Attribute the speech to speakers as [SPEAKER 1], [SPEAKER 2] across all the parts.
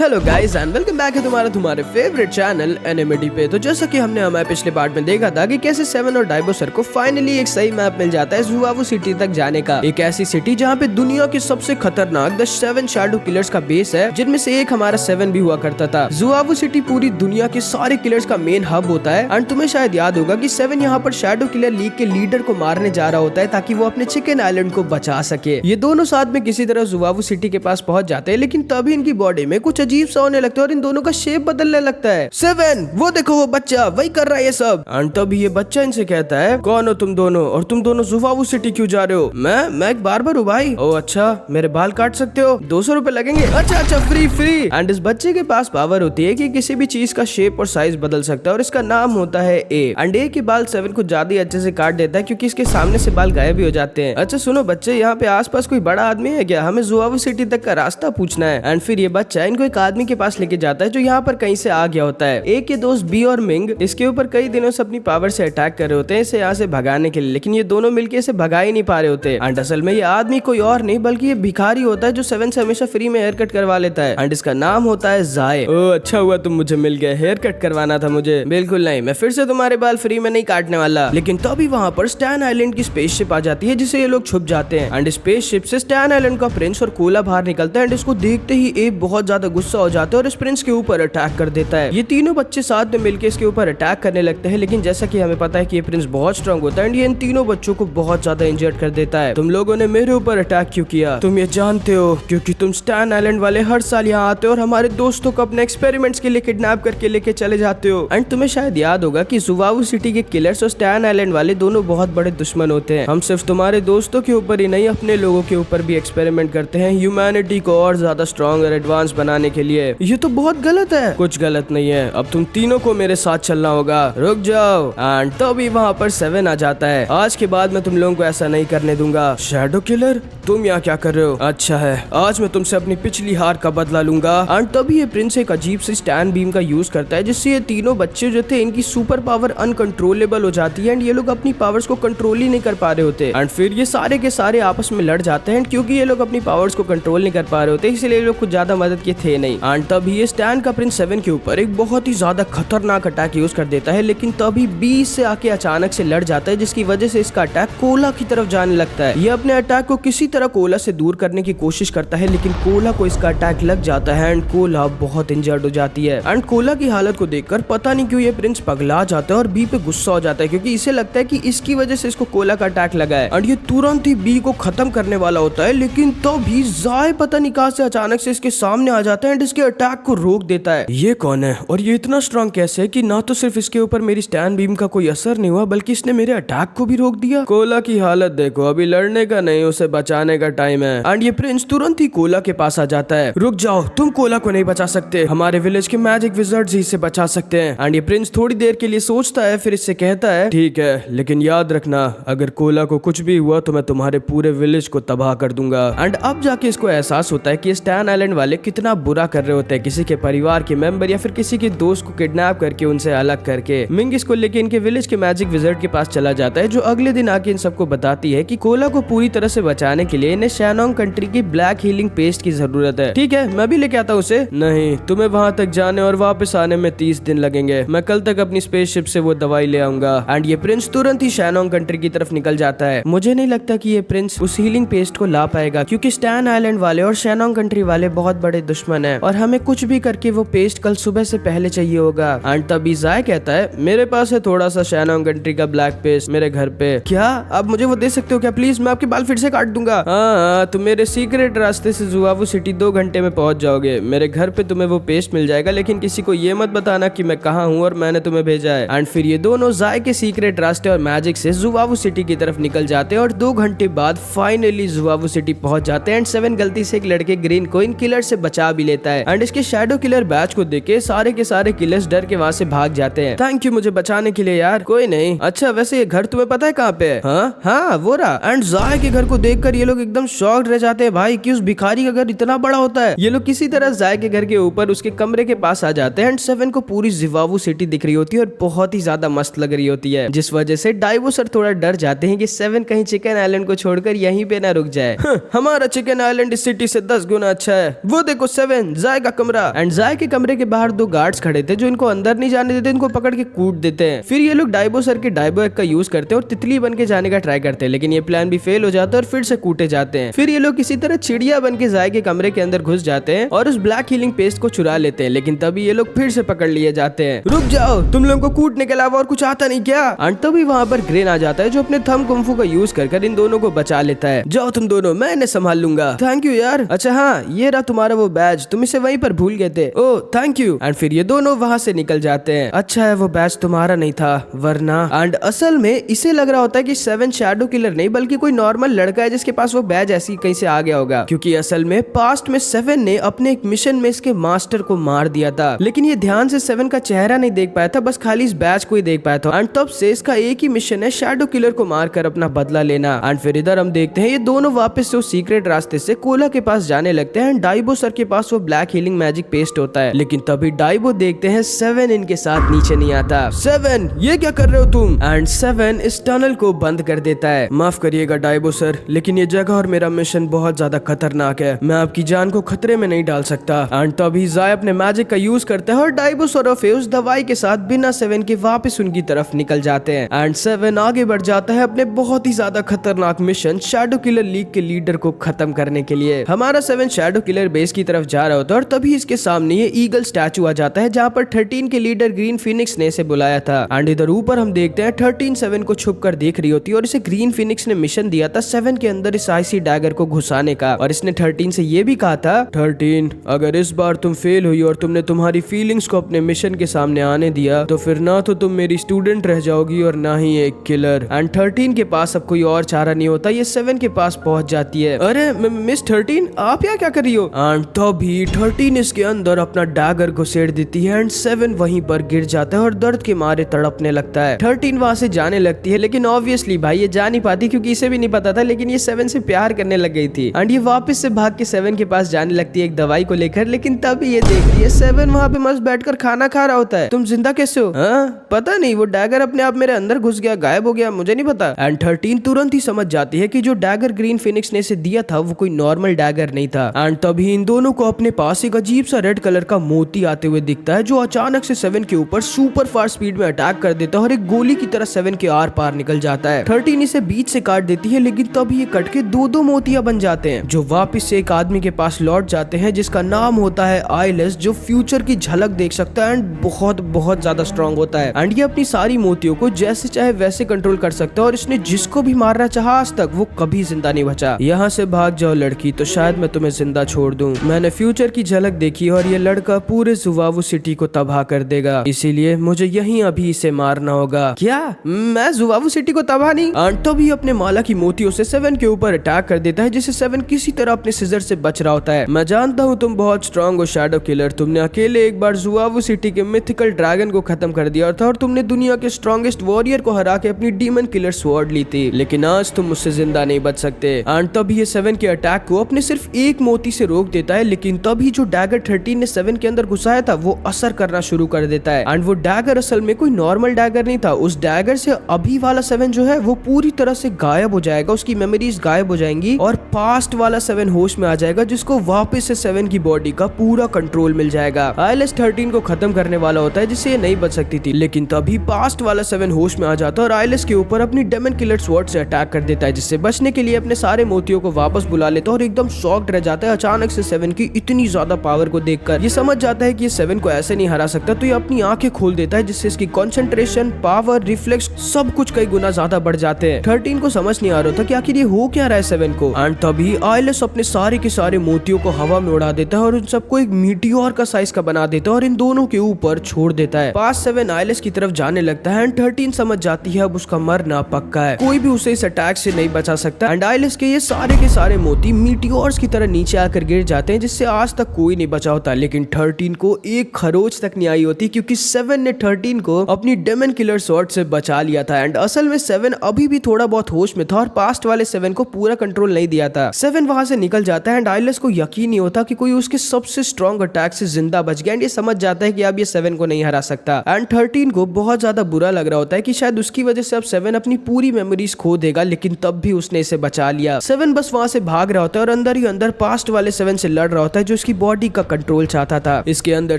[SPEAKER 1] Hello guys and welcome back है तुम्हारे favourite channel एनिमेटी पे। तो जैसा कि हमने हमारे पिछले पार्ट में देखा था कि कैसे सेवन और डायबोसर को फाइनली एक सही मैप मिल जाता है ज़ुआवू सिटी तक जाने का। एक ऐसी सिटी जहाँ पे दुनिया के सबसे खतरनाक द 7 शैडो किलर्स का बेस है, जिनमें से एक हमारा 7 भी हुआ करता था। ज़ुआवू सिटी पूरी दुनिया के सारे किलर्स का मेन हब होता है एंड तुम्हें शायद याद होगा कि 7 यहाँ पर शैडो किलर लीग के लीडर को मारने जा रहा होता है ताकि वो अपने चिकन आइलैंड को बचा सके। ये दोनों साथ में किसी तरह ज़ुआवू सिटी के पास पहुंच जाते हैं, लेकिन तभी इनकी बॉडी में कुछ अजीब सा होने लगता है और इन दोनों का शेप बदलने लगता है। 7 वो देखो वो बच्चा वही कर रहा है ये सब। एंड तभी ये बच्चा इनसे कहता है, कौन हो तुम दोनों और तुम दोनों ज़ुआवू सिटी क्यों जा रहे हो? मैं एक बार्बर हूँ भाई। ओ अच्छा, मेरे बाल काट सकते हो? 200 रुपए लगेंगे। अच्छा फ्री। एंड इस बच्चे के पास पावर होती है कि किसी भी चीज का शेप और साइज बदल सकता है और इसका नाम होता है ए। एंड ए के बाल 7 को ज्यादा अच्छे से काट देता है क्योंकि इसके सामने से बाल गायब भी हो जाते हैं। अच्छा सुनो बच्चे, यहाँ पे आसपास कोई बड़ा आदमी है क्या? हमें ज़ुआवू सिटी तक का रास्ता पूछना है। एंड फिर ये बच्चा इनको एक आदमी के पास लेके जाता है जो यहाँ पर कहीं से आ गया होता है। ए के दोस्त बी और मिंग इसके ऊपर कई दिनों से अपनी पावर से अटैक कर रहे होते हैं इसे यहाँ से भगाने के लिए, लेकिन ये दोनों मिलकर इसे भगा ही नहीं पा रहे होते। एंड असल में ये आदमी कोई और नहीं बल्कि ये भिखारी होता है जो 7 से हमेशा फ्री में हेयर कट करवा लेता है। एंड इसका नाम होता है जाए। ओ अच्छा हुआ तुम मुझे मिल गए, हेयर कट करवाना था मुझे। बिल्कुल नहीं, मैं फिर से तुम्हारे बाल फ्री में नहीं काटने वाला। लेकिन तभी वहाँ पर स्टैन आइलैंड की स्पेसशिप आ जाती है जिसे ये लोग छुप जाते हैं। एंड स्पेसशिप से स्टैन आइलैंड का प्रिंस और कोला बाहर निकलता है। एंड इसको देखते ही ए बहुत ज्यादा गुस्सा हो जाता है और इस प्रिंस के ऊपर अटैक कर देता है। ये तीनों बच्चे साथ में मिलकर इसके ऊपर अटैक करने लगते हैं, लेकिन जैसा कि हमें पता है कि ये प्रिंस बहुत स्ट्रांग होता है एंड ये इन तीनों बच्चों को बहुत ज्यादा इंजर्ड कर देता है। तुम लोगों ने मेरे ऊपर अटैक क्यों किया? तुम ये जानते हो क्योंकि तुम स्टैन आइलैंड वाले हर साल यहाँ आते हो और हमारे दोस्तों को अपने एक्सपेरिमेंट्स के लिए किडनैप करके लेके चले जाते हो। एंड तुम्हें शायद याद होगा कि ज़ुआवू सिटी के किलर्स और स्टैन आइलैंड वाले दोनों बहुत बड़े दुश्मन होते हैं। हम सिर्फ तुम्हारे दोस्तों के ऊपर ही नहीं अपने लोगों के ऊपर भी एक्सपेरिमेंट करते हैं ह्यूमैनिटी को और ज्यादा स्ट्रॉन्ग और एडवांस बनाने के लिए। ये तो बहुत गलत है। कुछ गलत नहीं है, अब तुम तीनों को मेरे साथ चलना होगा। रुक जाओ। एंड तभी वहाँ पर 7 आ जाता है। आज के बाद मैं तुम लोगों को ऐसा नहीं करने दूंगा। शैडो किलर तुम यहाँ क्या कर रहे हो? अच्छा है, आज मैं तुमसे अपनी पिछली हार का बदला लूंगा। एंड तभी ये प्रिंस एक अजीब सी स्टैन बीम का यूज करता है जिससे ये तीनों बच्चे जो थे इनकी सुपर पावर अनकंट्रोलेबल हो जाती है एंड ये लोग अपनी पावर्स को कंट्रोल ही नहीं कर पा रहे होते। एंड फिर ये सारे के सारे आपस में लड़ जाते हैं क्योंकि ये लोग अपनी पावर्स को कंट्रोल नहीं कर पा रहे होते, इसलिए ये लोग कुछ ज्यादा मदद के थे नहीं। एंड तभी ये स्टैन का प्रिंस 7 के ऊपर एक बहुत ही ज्यादा खतरनाक अटैक यूज कर देता है, लेकिन तभी बी से आके अचानक से लड़ जाता है जिसकी वजह से इसका अटैक कोला की तरफ जाने लगता है। ये अपने अटैक को किसी तरह कोला से दूर करने की कोशिश करता है, लेकिन कोला को इसका अटैक लग जाता है एंड कोला बहुत इंजर्ड हो जाती है। एंड कोला की हालत को देखकर पता नहीं क्यों ये प्रिंस पगला जाता है और बी पे गुस्सा हो जाता है क्योंकि इसे लगता है कि इसकी वजह से इसको कोला का अटैक लगा है। एंड ये तुरंत ही बी को खत्म करने वाला होता है, लेकिन तभी जाए पता नहीं कहां से अचानक से इसके सामने आ जाता है एंड इसके अटैक को रोक देता है। ये कौन है और ये इतना स्ट्रांग कैसे है कि ना तो सिर्फ इसके ऊपर मेरी स्टैन बीम का कोई असर नहीं हुआ बल्कि इसने मेरे अटैक को भी रोक दिया। कोला की हालत देखो, अभी लड़ने का नहीं, उसे बचाने का टाइम है। एंड ये प्रिंस तुरंत ही कोला के पास आ जाता है। रुक जाओ, तुम कोला को नहीं बचा सकते, हमारे विलेज के मैजिक विज़र्ड्स ही इसे बचा सकते हैं। एंड ये प्रिंस थोड़ी देर के लिए सोचता है, फिर इससे कहता है, ठीक है लेकिन याद रखना अगर कोला को कुछ भी हुआ तो मैं तुम्हारे पूरे विलेज को तबाह कर दूंगा। एंड अब जाके इसको एहसास होता है कि स्टैन आइलैंड वाले कितना बुरा कर रहे होते हैं किसी के परिवार के मेंबर या फिर किसी के दोस्त को किडनैप करके उनसे अलग करके। मिंग इसको लेके इनके विलेज के मैजिक विज़र्ड के पास चला जाता है जो अगले दिन आके इन सबको बताती है कि कोला को पूरी तरह से बचाने के लिए इन्हें शैनोंग कंट्री की ब्लैक हीलिंग पेस्ट की जरूरत है। ठीक है, मैं भी लेके आता हूँ उसे। नहीं, तुम्हें वहाँ तक जाने और वापस आने में 30 दिन लगेंगे। मैं कल तक अपनी स्पेसशिप से वो दवाई ले आऊंगा। एंड ये प्रिंस तुरंत ही शैनोंग कंट्री की तरफ निकल जाता है। मुझे नहीं लगता कि ये प्रिंस उस हीलिंग पेस्ट को ला पाएगा क्योंकि स्टैन आइलैंड वाले और शैनोंग कंट्री वाले बहुत बड़े दुश्मन हैं और हमें कुछ भी करके वो पेस्ट कल सुबह से पहले चाहिए होगा। एंड तभी जाय कहता है, मेरे पास है थोड़ा सा शैनोंग कंट्री का ब्लैक पेस्ट मेरे घर पे। क्या आप मुझे वो दे सकते हो क्या प्लीज? मैं आपके बाल फिर से काट दूंगा। हाँ, तुम मेरे सीक्रेट रास्ते से ज़ुआवू सिटी 2 घंटे में पहुंच जाओगे। मेरे घर पे तुम्हें वो पेस्ट मिल जाएगा, लेकिन किसी को ये मत बताना कि मैं कहाँ हूँ और मैंने तुम्हें भेजा है। एंड फिर ये दोनों जाय के सीक्रेट रास्ते और मैजिक से ज़ुआवू सिटी की तरफ निकल जाते हैं और 2 घंटे बाद फाइनली ज़ुआवू सिटी पहुंच जाते हैं। एंड 7 गलती से एक लड़के ग्रीन को इन किलर से बचा भी लेता है। एंड इसके शैडो किलर बैच को देख के सारे किलर्स डर के वहाँ से भाग जाते हैं। थैंक यू मुझे बचाने के लिए यार। कोई नहीं। अच्छा वैसे ये घर तुम्हें पता है कहाँ पे है? हाँ वो रहा। एंड जाय के घर को देखकर ये लोग एकदम शॉक्ड रह जाते हैं भाई कि उस भिखारी का घर इतना बड़ा होता है। ये लोग किसी तरह जाय के घर के ऊपर उसके कमरे के पास आ जाते हैं। एंड 7 को पूरी ज़ुआवू सिटी दिख रही होती है और बहुत ही ज्यादा मस्त लग रही होती है, जिस वजह से डायबोसर थोड़ा डर जाते हैं कि 7 कहीं चिकन आइलैंड को छोड़कर यहीं पे ना रुक जाए। हमारा चिकन आइलैंड इस सिटी से 10 गुना अच्छा है। वो देखो 7 7 जाय का कमरा। एंड जाय के कमरे के बाहर 2 गार्ड्स खड़े थे जो इनको अंदर नहीं जाने देते, इनको पकड़ के कूट देते हैं। फिर ये लोग डाइबो सर के डाइबो एक का यूज करते हैं और तितली बन के जाने का ट्राई करते हैं, लेकिन ये प्लान भी फेल हो जाता है और फिर से कूटे जाते हैं। फिर ये लोग किसी तरह चिड़िया बन के जाय के कमरे के अंदर घुस जाते हैं और उस ब्लैक हीलिंग पेस्ट को चुरा लेते हैं, लेकिन तभी ये लोग फिर से पकड़ लिए जाते हैं। रुक जाओ, तुम लोगों को कूटने के अलावा और कुछ आता नहीं क्या? एंड तभी वहाँ पर ग्रेन आ जाता है जो अपने थंब कुंफू का यूज कर इन दोनों को बचा लेता है। जाओ तुम दोनों, मैं इन्हें संभाल लूंगा। थैंक यू यार। अच्छा हाँ, ये रहा तुम्हारा वो बैज, तुम इसे वहीं पर भूल गए थे। Oh thank you. एंड फिर ये दोनों वहाँ से निकल जाते हैं। अच्छा है वो बैज तुम्हारा नहीं था, वरना। एंड असल में इसे लग रहा होता है कि 7 शैडो किलर नहीं बल्कि कोई नॉर्मल लड़का है जिसके पास वो बैज ऐसी कहीं से आ गया होगा, क्योंकि असल में पास्ट में 7 ने अपने एक मिशन में इसके मास्टर को मार दिया था, लेकिन ये ध्यान से 7 का चेहरा नहीं देख पाया था, बस खाली इस बैज को ही देख पाया था। एंड तब से इसका एक ही मिशन है, शैडो किलर को मारकर अपना बदला लेना। एंड फिर इधर हम देखते हैं ये दोनों वापस से उस सीक्रेट रास्ते से कोला के पास जाने लगते हैं। डाइबो सर के पास वो ब्लैक हीलिंग मैजिक पेस्ट होता है, लेकिन तभी डाइबो देखते हैं 7 इनके साथ नीचे नहीं आता। 7 ये क्या कर रहे हो तुम? एंड 7 इस टनल को बंद कर देता है। माफ करिएगा डाइबो सर, लेकिन ये जगह और मेरा मिशन बहुत ज्यादा खतरनाक है, मैं आपकी जान को खतरे में नहीं डाल सकता। एंड तभी जाय अपने मैजिक का यूज करता है और डाइबो सर उस दवाई के साथ बिना 7 के वापस उनकी तरफ निकल जाते हैं। एंड 7 आगे बढ़ जाता है अपने बहुत ही ज्यादा खतरनाक मिशन शैडो किलर लीग के लीडर को खत्म करने के लिए। हमारा 7 शैडो किलर बेस की तरफ जा रहा होता है और तभी इसके सामने ये ईगल स्टैचू आ जाता है जहाँ पर 13 के लीडर ग्रीन फिनिक्स ने इसे बुलाया था। एंड इधर ऊपर हम देखते हैं 13 7 को छुप कर देख रही होती है और इसे ग्रीन फिनिक्स ने मिशन दिया था 7 के अंदर इस आईसी डैगर को घुसाने का, और इसने 13 से ये भी कहा था 13 अगर इस बार तुम फेल हुई और तुमने तुम्हारी फीलिंग्स को अपने मिशन के सामने आने दिया तो फिर ना तो तुम मेरी स्टूडेंट रह जाओगी और ना ही एक किलर। एंड 13 के पास अब कोई और चारा नहीं होता, ये 7 के पास पहुंच जाती है। अरे मिस 13 आप यहाँ क्या कर रही हो? एंड तभी 13 इसके अंदर अपना डैगर घुसेड़ देती है एंड 7 वहीं पर गिर जाता है और दर्द के मारे तड़पने लगता है। 13 वहां से जाने लगती है, लेकिन ऑब्वियसली भाई ये जा नहीं पाती क्योंकि इसे भी नहीं पता था, लेकिन ये 7 से प्यार करने लग गई थी। एंड ये वापस से भाग के 7 के पास जाने लगती है एक दवाई को लेकर, लेकिन तभी ये देखती है 7 वहाँ पे मस्त बैठकर खाना खा रहा होता है। तुम जिंदा कैसे हो? हाँ पता नहीं, वो डैगर अपने आप मेरे अंदर घुस गया, गायब हो गया, मुझे नहीं पता। एंड 13 तुरंत ही समझ जाती है कि जो डैगर ग्रीन फिनिक्स ने इसे दिया था वो कोई नॉर्मल डैगर नहीं था। एंड तभी इन दोनों को अपने पास एक अजीब सा रेड कलर का मोती आते हुए दिखता है जो अचानक से 7 के ऊपर सुपर फास्ट स्पीड में अटैक कर देता है और एक गोली की तरह 7 के आर पार निकल जाता है। 13 इसे बीच से काट देती है, लेकिन तभी ये कट के 2-2 मोतियां बन जाते हैं जो वापस से एक आदमी के पास लौट जाते हैं जिसका नाम होता है आइलेस, जो फ्यूचर की झलक देख सकता है एंड बहुत ज्यादा स्ट्रॉन्ग होता है। एंड ये अपनी सारी मोतियों को जैसे चाहे वैसे कंट्रोल कर सकता है और इसने जिसको भी मारना चाहा आज तक वो कभी जिंदा नहीं बचा। यहाँ से भाग जाओ लड़की, तो शायद मैं तुम्हें जिंदा छोड़ दूं। मैंने फ्यूचर की झलक देखी और ये लड़का पूरे जुवावू सिटी को तबाह कर देगा, इसीलिए मुझे यहीं अभी इसे मारना होगा। क्या मैं जुवावू सिटी को तबाह नहीं? तभी अपने माला की मोतियों से 7 के ऊपर अटैक कर देता है जिससे 7 किसी तरह अपने सिजर से बच रहा होता है। मैं जानता हूँ तुम बहुत स्ट्रांग हो शैडो किलर, तुमने अकेले एक बार जुवावू सिटी के मिथिकल ड्रैगन को खत्म कर दिया था और तुमने दुनिया के स्ट्रॉन्गेस्ट वॉरियर को हरा के अपनी डीमन किलर स्वॉर्ड ली थी, लेकिन आज तुम मुझसे जिंदा नहीं बच सकते। एंड तभी ये 7 के अटैक को अपने सिर्फ एक मोती से रोक देता है, लेकिन तभी जो डैगर 13 ने 7 के अंदर घुसाया था वो असर करना शुरू कर देता है। एंड वो डैगर असल में कोई नॉर्मल डैगर नहीं था, उस डैगर से अभी वाला 7 जो है वो पूरी तरह से गायब हो जाएगा, उसकी मेमोरीज गायब हो जाएंगी और पास्ट वाला 7 होश में आ जाएगा जिसको वापस से 7 की बॉडी का पूरा कंट्रोल मिल जाएगा। आइलेस 13 को खत्म करने वाला होता है जिससे ये नहीं बच सकती थी, लेकिन तभी पास्ट वाला 7 होश में आ जाता है और आइलेस के ऊपर अपनी डेमन किलर स्वॉर्ड से अटैक कर देता है, जिससे बचने के लिए अपने सारे मोतियों को वापस बुला लेता है और एकदम शॉक्ड रह जाता है अचानक से 7 की इतनी ज्यादा पावर को देखकर। ये समझ जाता है कि ये 7 को ऐसे नहीं हरा सकता, तो ये अपनी आंखें खोल देता है जिससे इसकी कंसंट्रेशन, पावर, रिफ्लेक्स सब कुछ कई गुना ज्यादा बढ़ जाते हैं। 13 को समझ नहीं आ रहा था कि आखिर ये हो क्या रहा है 7 को। एंड तभी आइलेस अपने सारे के सारे मोतियों को हवा में उड़ा देता है और उन सबको एक मीटियोर का साइज का बना देता है और इन दोनों के ऊपर छोड़ देता है। पास 7 आइलेस की तरफ जाने लगता है एंड 13 समझ जाती है अब उसका मरना पक्का है, कोई भी उसे इस अटैक से नहीं बचा सकता। एंड आइलेस के ये के सारे मोती मीटियोर्स की तरह नीचे आकर गिर जाते हैं जिससे आज तक कोई नहीं बचा होता, लेकिन 13 को एक खरोच तक नहीं आई होती क्योंकि 7 ने 13 को अपनी डेमन किलर स्वॉर्ड से बचा लिया था। एंड असल में 7 अभी भी थोड़ा बहुत होश में था और पास्ट वाले 7 को पूरा कंट्रोल नहीं दिया था। 7 वहां से निकल जाता है एंड आइलेस को यकीन नहीं होता कि कोई उसके सबसे स्ट्रॉन्ग अटैक से जिंदा बच गया एंड ये समझ जाता है कि अब ये 7 को नहीं हरा सकता। एंड 13 को बहुत ज्यादा बुरा लग रहा होता है कि शायद उसकी वजह से अब 7 अपनी पूरी मेमोरीज खो देगा, लेकिन तब भी उसने इसे बचा लिया। 7 बस वहां से भाग रहा होता है और अंदर ही अंदर पास्ट वाले 7 से लड़ रहा होता है जो इसकी बॉडी का कंट्रोल चाहता था। इसके अंदर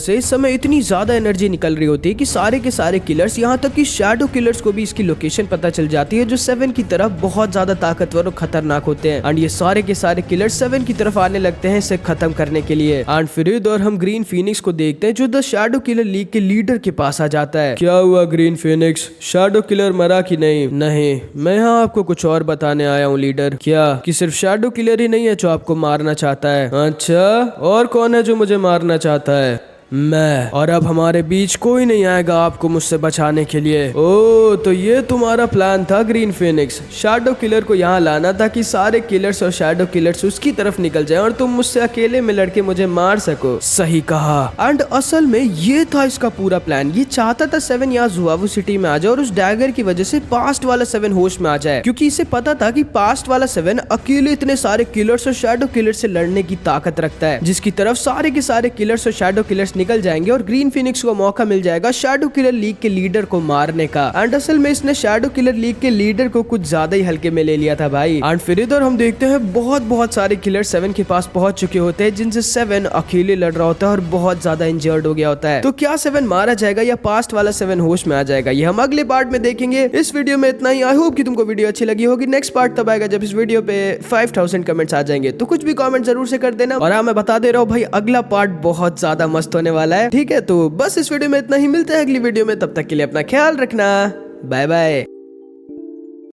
[SPEAKER 1] से इस समय इतनी ज्यादा एनर्जी निकल रही होती है कि सारे के सारे किलर्स, यहाँ तक कि शैडो किलर्स को भी इसकी लोकेशन पता चल जाती है, जो 7 की तरफ बहुत ज्यादा ताकतवर और खतरनाक होते हैं। एंड ये सारे के सारे किलर्स 7 की तरफ आने लगते हैं इसे खत्म करने के लिए। एंड फिर इधर हम ग्रीन फीनिक्स को देखते हैं जो द शैडो किलर लीग के लीडर के पास आ जाता है। क्या हुआ ग्रीन फीनिक्स, शैडो किलर मरा कि नहीं? नहीं, मैं यहाँ आपको कुछ और बताने आया हूँ लीडर। क्या कि सिर्फ शैडो किलर ही नहीं है जो आपको मारना चाहता है? अच्छा, और कौन है जो मुझे मारना चाहता है? मैं। और अब हमारे बीच कोई नहीं आएगा आपको मुझसे बचाने के लिए। ओ, तो ये तुम्हारा प्लान था ग्रीन फीनिक्स, शैडो किलर को यहाँ लाना ताकि सारे किलर्स और शैडो किलर्स उसकी तरफ निकल जाएं और तुम मुझसे अकेले में लड़के मुझे मार सको। सही कहा। एंड असल में ये था इसका पूरा प्लान। ये चाहता था 7 यहाँ जुआवू सिटी में आ जाए और उस डैगर की वजह से पास्ट वाला 7 होश में आ जाए, क्योंकि इसे पता था कि पास्ट वाला 7 अकेले इतने सारे किलर्स और शैडो किलर्स से लड़ने की ताकत रखता है, जिसकी तरफ सारे के सारे किलर्स और शैडो किलर्स निकल जाएंगे और ग्रीन फीनिक्स को मौका मिल जाएगा शैडो किलर लीग के लीडर को मारने का। एंड असल में इसने शैडो किलर लीग के लीडर को कुछ ज्यादा ही हल्के में ले लिया था भाई। एंड फिर इधर हम देखते हैं बहुत सारे किलर 7 के पास पहुंच चुके होते हैं, जिनसे 7 अकेले लड़ रहा होता है और बहुत ज्यादा इंजर्ड हो गया होता है। तो क्या 7 मारा जाएगा या पास्ट वाला 7 होश में आ जाएगा, ये हम अगले पार्ट में देखेंगे। इस वीडियो में इतना ही। आई होप कि तुमको वीडियो अच्छी लगी होगी। नेक्स्ट पार्ट तब आएगा जब इस वीडियो पे 5000 कमेंट्स आ जाएंगे, तो कुछ भी कमेंट जरूर से कर देना। और हाँ, मैं बता दे रहा हूँ भाई, अगला पार्ट बहुत ज्यादा मस्त होने वाला है। ठीक है, तो बस इस वीडियो में इतना ही। मिलते हैं अगली वीडियो में, तब तक के लिए अपना ख्याल रखना। Bye bye.